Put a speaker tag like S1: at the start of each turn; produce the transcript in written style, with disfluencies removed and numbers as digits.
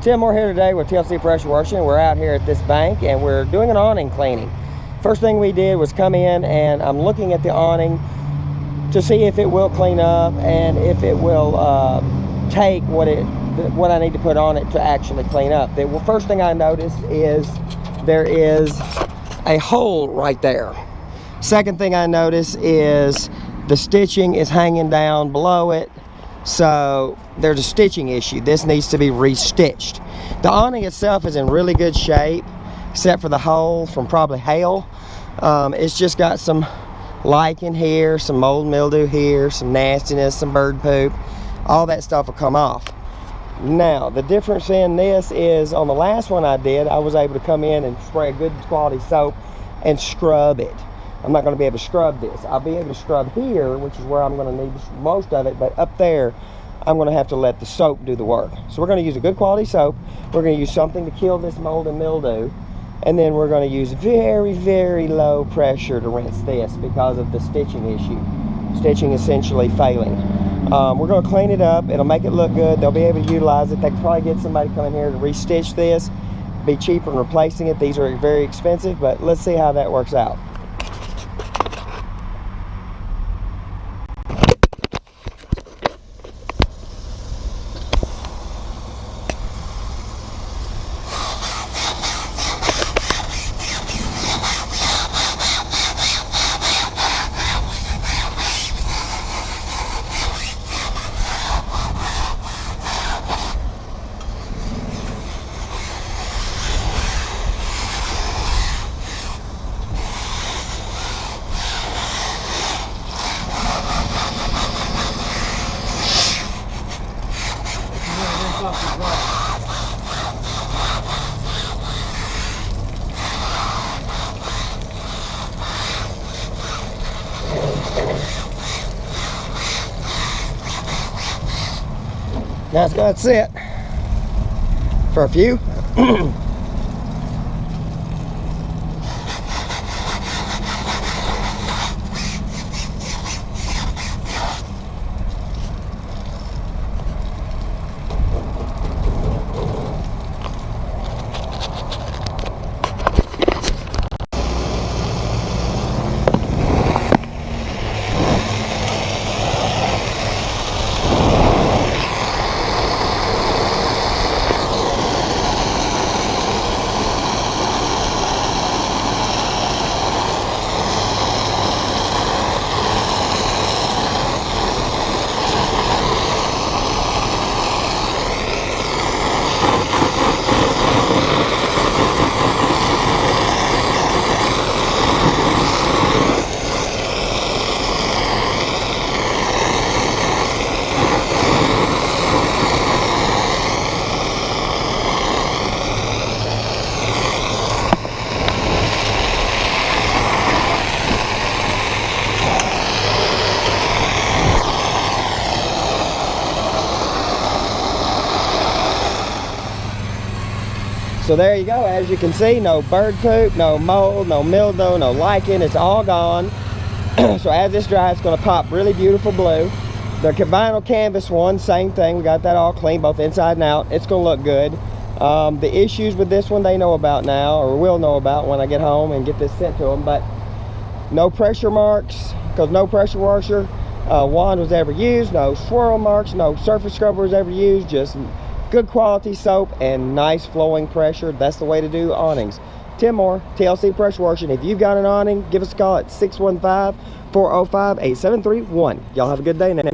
S1: Tim Moore here today with TLC Pressure Washing. We're out here at this bank and we're doing an awning cleaning. First thing we did was come in and I'm looking at the awning to see if it will clean up and if it will take what I need to put on it to actually clean up. The first thing I noticed is there is a hole right there. Second thing I notice is the stitching is hanging down below it. So there's a stitching issue. This needs to be restitched. The awning itself is in really good shape, except for the hole from probably hail. It's just got some lichen here, some mold mildew here, some nastiness, some bird poop. All that stuff will come off. Now, the difference in this is on the last one I did, I was able to come in and spray a good quality soap and scrub it. I'm not going to be able to scrub this. I'll be able to scrub here, which is where I'm going to need most of it, but up there, I'm going to have to let the soap do the work. So we're going to use a good quality soap. We're going to use something to kill this mold and mildew, and then we're going to use very, very low pressure to rinse this because of the stitching issue. Stitching essentially failing. We're going to clean it up. It'll make it look good. They'll be able to utilize it. They can probably get somebody to come in here to restitch this. Be cheaper than replacing it. These are very expensive, but let's see how that works out. Now it's going to sit for a few. So there you go. As you can see, no bird poop, no mold, no mildew, no lichen. It's all gone. So as this dries, it's going to pop really beautiful blue. The vinyl canvas one, same thing. We got that all clean, both inside and out. It's going to look good. The issues with this one they know about now, or will know about when I get home and get this sent to them. But no pressure marks, because no pressure washer wand was ever used. No swirl marks, no surface scrubber was ever used. Just good quality soap and nice flowing pressure. That's the way to do awnings. Tim Moore, TLC Pressure Washing. If you've got an awning, give us a call at 615-405-8731. Y'all have a good day now.